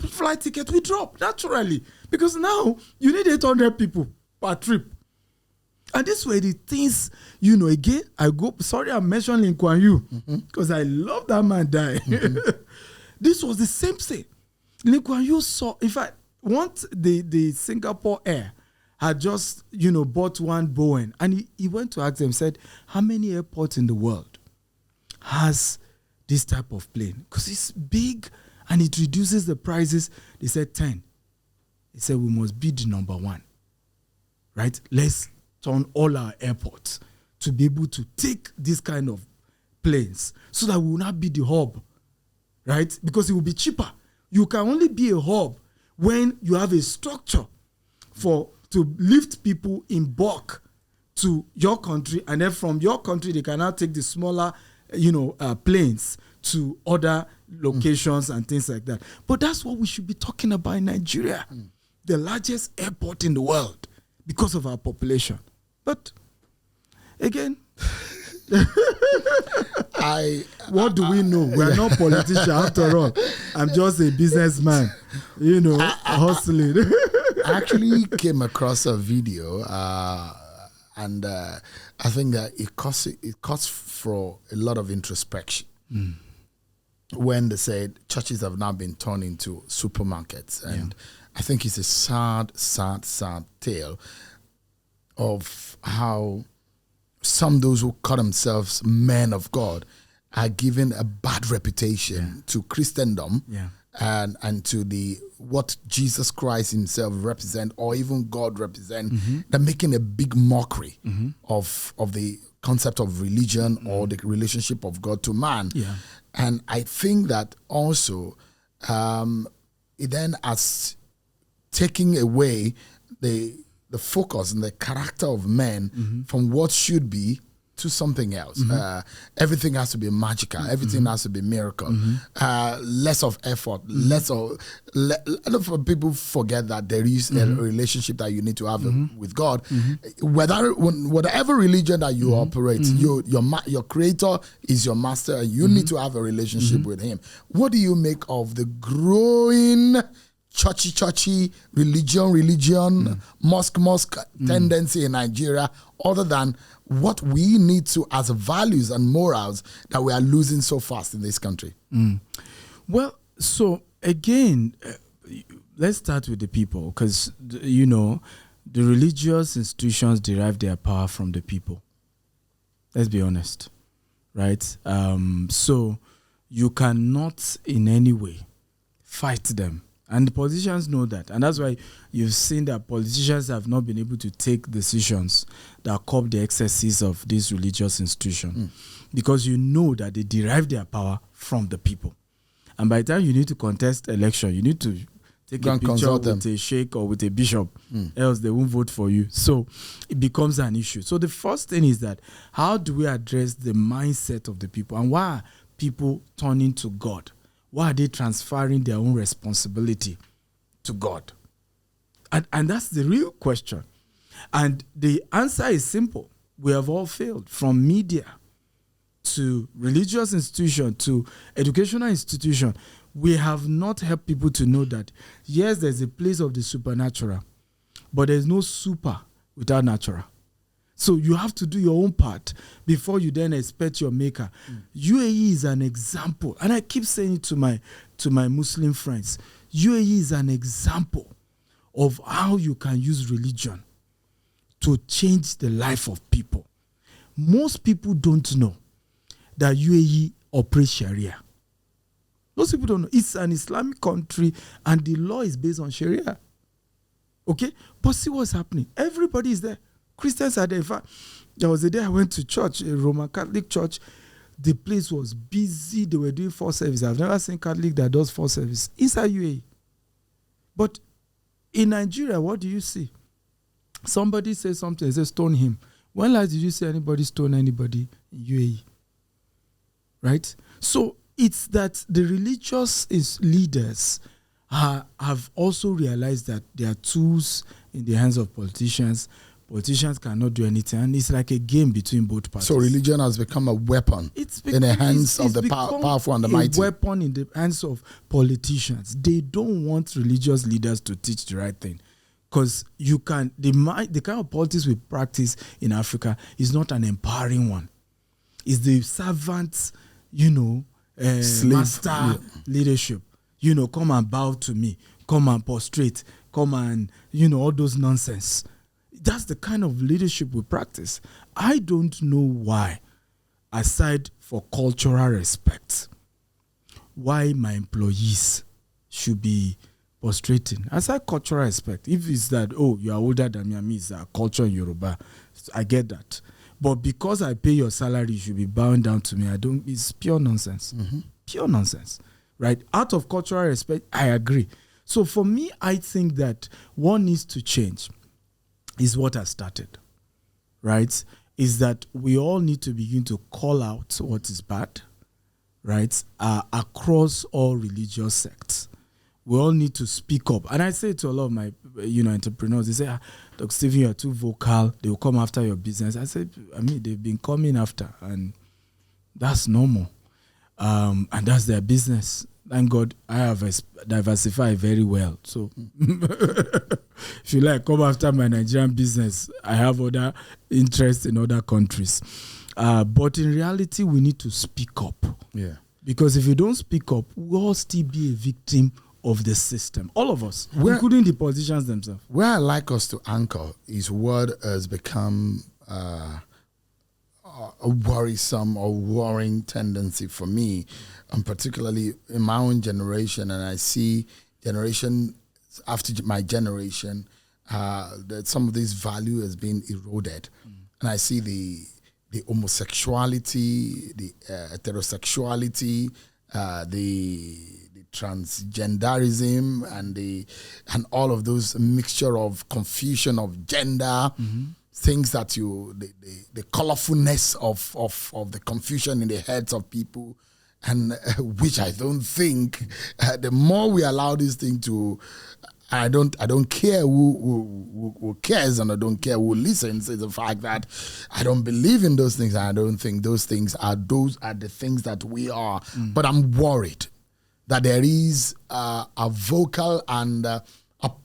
flight ticket will drop naturally, because now you need 800 people per trip. And this way the things, again, I'm mentioning Lee Kuan Yew, because I love that man dying. This was the same thing. Lee Kuan Yew saw, in fact, once the Singapore Air had just, bought one Boeing, and he went to ask them, said, how many airports in the world has this type of plane? Because it's big and it reduces the prices. They said 10. He said, we must be the number one, right? Let's turn all our airports to be able to take this kind of planes so that we will not be the hub, right? Because it will be cheaper. You can only be a hub when you have a structure to lift people in bulk to your country, and then from your country they can now take the smaller, planes to other locations and things like that. But that's what we should be talking about in Nigeria, the largest airport in the world because of our population. But again, what do we know? We are not politicians after all. I'm just a businessman, hustling. I actually came across a video, and I think that it calls for a lot of introspection. When they said churches have now been turned into supermarkets, and I think it's a sad tale of how some those who call themselves men of God are given a bad reputation to Christendom and to what Jesus Christ himself represent, or even God represent. They're making a big mockery of the concept of religion or the relationship of God to man. And I think that also it then has taking away the focus and the character of men from what should be to something else. Everything has to be magical. Everything has to be miracle. Less of effort. A lot of people forget that there is a relationship that you need to have with God. Whatever religion that you operate, your creator is your master, and you need to have a relationship with him. What do you make of the growing churchy religion, mosque tendency in Nigeria, other than what we need to as values and morals that we are losing so fast in this country? Well, so again, let's start with the people, because the religious institutions derive their power from the people. Let's be honest, right? So you cannot in any way fight them. And the politicians know that. And that's why you've seen that politicians have not been able to take decisions that curb the excesses of this religious institution. Because you know that they derive their power from the people. And by the time you need to contest election, you need to take a picture with a sheikh or with a bishop, else they won't vote for you. So it becomes an issue. So the first thing is that, how do we address the mindset of the people? And why are people turning to God? Why are they transferring their own responsibility to God? And that's the real question. And the answer is simple. We have all failed, from media to religious institution to educational institution. We have not helped people to know that, yes, there's a place of the supernatural, but there's no super without natural. So you have to do your own part before you then expect your maker. UAE is an example, and I keep saying it to my Muslim friends. UAE is an example of how you can use religion to change the life of people. Most people don't know that UAE operates Sharia. Most people don't know. It's an Islamic country, and the law is based on Sharia. Okay? But see what's happening. Everybody is there. Christians are there. In fact, there was a day I went to church, a Roman Catholic church. The place was busy. They were doing 4 services. I've never seen Catholic that does 4 services inside UAE. But in Nigeria, what do you see? Somebody says something, they stone him. When last did you see anybody stone anybody in UAE? Right? So it's that the religious leaders have also realized that there are tools in the hands of politicians politicians cannot do anything, and it's like a game between both parties. So religion has become a weapon in the hands of the powerful and the mighty. A weapon in the hands of politicians. They don't want religious leaders to teach the right thing. Because the kind of politics we practice in Africa is not an empowering one. It's the servant, master leadership. Come and bow to me, come and prostrate, come and, all those nonsense. That's the kind of leadership we practice. I don't know why, aside for cultural respect, why my employees should be prostrating. Aside cultural respect, if it's that, you are older than me, I mean, it's a culture in Yoruba, I get that. But because I pay your salary, you should be bowing down to me. It's pure nonsense. Mm-hmm. Pure nonsense. Right? Out of cultural respect, I agree. So for me, I think that what needs to change is what has started. Right? Is that we all need to begin to call out what is bad. Right? Across all religious sects. We all need to speak up. And I say to a lot of my, entrepreneurs, they say, Dr. Stephen, you're too vocal. They will come after your business. I said, they've been coming after, and that's normal. And that's their business. Thank God I have diversified very well. So if you like, come after my Nigerian business. I have other interests in other countries. But in reality, we need to speak up. Yeah. Because if you don't speak up, we'll all still be a victim of the system. All of us, including the politicians themselves. Where I like us to anchor is what has become a worrisome or worrying tendency for me, and particularly in my own generation. And I see generation after my generation that some of this value has been eroded. And I see the homosexuality, the heterosexuality, the transgenderism, and all of those mixture of confusion of gender, things that the colorfulness of the confusion in the heads of people, and which I don't think the more we allow this thing to, I don't care who cares, and I don't care who listens. It's the fact that I don't believe in those things, and I don't think those are the things that we are. But I'm worried that there is a vocal and a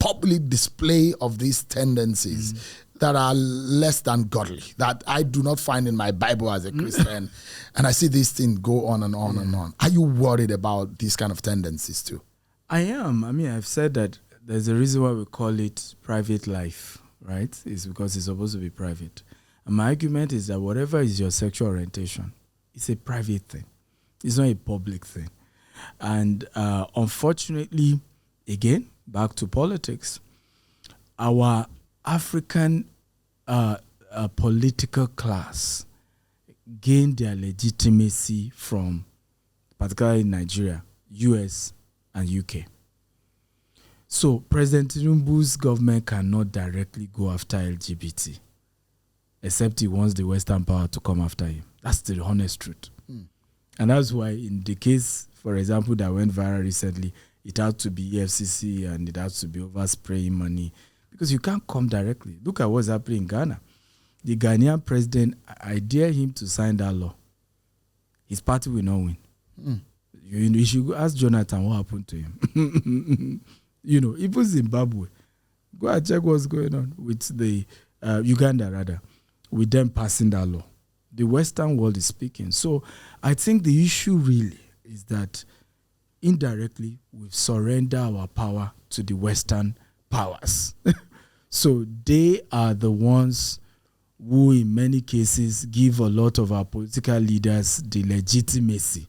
public display of these tendencies that are less than godly, that I do not find in my Bible as a Christian. And I see these things go on and on and on. Are you worried about these kind of tendencies too? I am. I've said that there's a reason why we call it private life, right? It's because it's supposed to be private. And my argument is that whatever is your sexual orientation, it's a private thing. It's not a public thing. And unfortunately, again, back to politics, our African political class gained their legitimacy from, particularly Nigeria, US, and UK. So President Tinubu's government cannot directly go after LGBT, except he wants the Western power to come after him. That's the honest truth. And that's why in the case, for example, that went viral recently, it had to be EFCC and it has to be overspraying money, because you can't come directly. Look at what's happening in Ghana. The Ghanaian president, I dare him to sign that law. His party will not win. You should ask Jonathan what happened to him. Even Zimbabwe. Go and check what's going on with the Uganda, rather, with them passing that law. The Western world is speaking. So I think the issue really is that indirectly we've surrendered our power to the Western powers. So they are the ones who in many cases give a lot of our political leaders the legitimacy.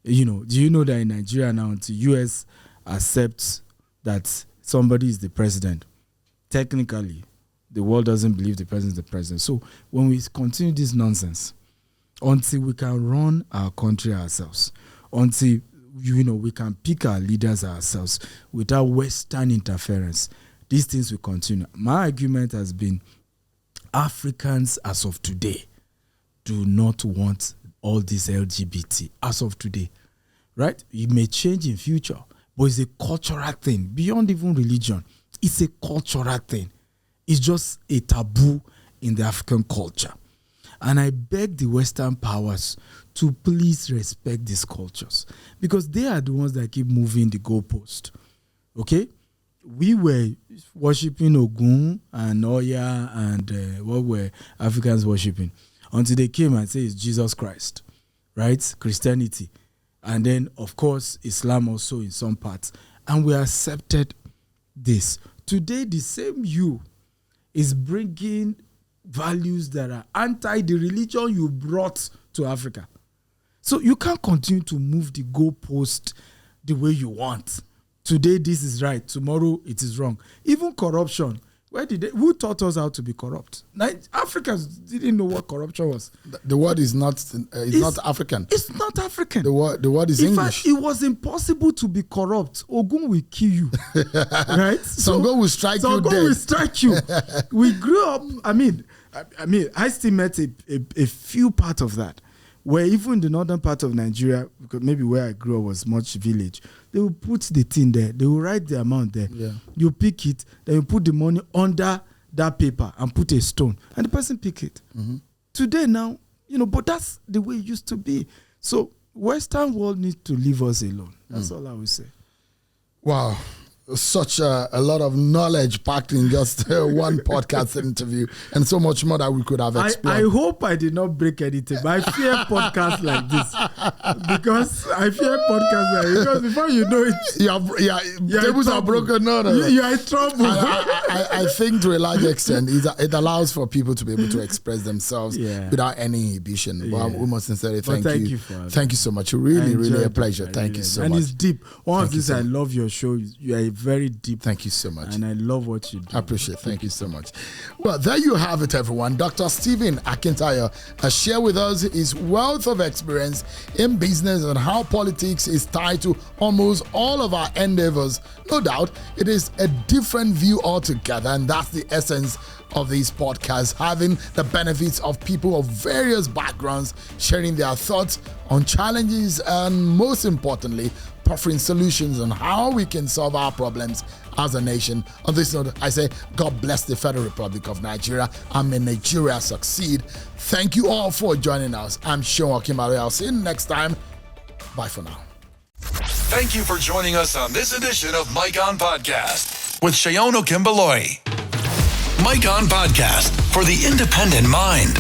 Do you know that in Nigeria now, the US accepts that somebody is the president, technically the world doesn't believe the president is the president. So when we continue this nonsense, until we can run our country ourselves, until we can pick our leaders ourselves without Western interference, these things will continue. My argument has been Africans as of today do not want all this LGBT as of today, right? It may change in future, but it's a cultural thing beyond even religion. It's a cultural thing. is just a taboo in the African culture. And I beg the Western powers to please respect these cultures, because they are the ones that keep moving the goalpost. Okay? We were worshipping Ogun and Oya and what were Africans worshipping until they came and said it's Jesus Christ, right? Christianity. And then, of course, Islam also in some parts. And we accepted this. Today, the same you is bringing values that are anti the religion you brought to Africa. So you can't continue to move the goalpost the way you want. Today, this is right. Tomorrow, it is wrong. Even corruption. Who taught us how to be corrupt? Africans didn't know what corruption was. The word is not African. It's not African. The word is English. In fact, it was impossible to be corrupt. Ogun will kill you. Right? Sango will strike you dead. Sango will strike you. We grew up, I still met a few parts of that, where even in the northern part of Nigeria, because maybe where I grew up was much village, they will put the thing there. They will write the amount there. Yeah. You pick it, then you put the money under that paper and put a stone, and the person pick it. Mm-hmm. Today now, but that's the way it used to be. So Western world needs to leave us alone. That's all I will say. Wow. Such a lot of knowledge packed in just one podcast interview, and so much more that we could have explored. I hope I did not break anything, but I fear podcasts like this, because before you know it, tables are broken. No. You are in trouble. I think to a large extent, it allows for people to be able to express themselves without any inhibition. Yeah. But we must sincerely thank you. Thank you so much. Really a pleasure. Thank you so much. And it's deep. One of these, I love your show. You are very deep. Thank you so much. And I love what you do. I appreciate it. Thank you so much. Well, there you have it, everyone. Dr. Stephen Akintayo has shared with us his wealth of experience in business and how politics is tied to almost all of our endeavors. No doubt, it is a different view altogether, and that's the essence of these podcasts, having the benefits of people of various backgrounds sharing their thoughts on challenges and, most importantly, offering solutions on how we can solve our problems as a nation. On this note, I say, God bless the Federal Republic of Nigeria, and may Nigeria succeed. Thank you all for joining us. I'm Sean Okimbaloye. I'll see you next time. Bye for now. Thank you for joining us on this edition of Mike On Podcast with Sean Okimbaloye. Mike On Podcast for the independent mind.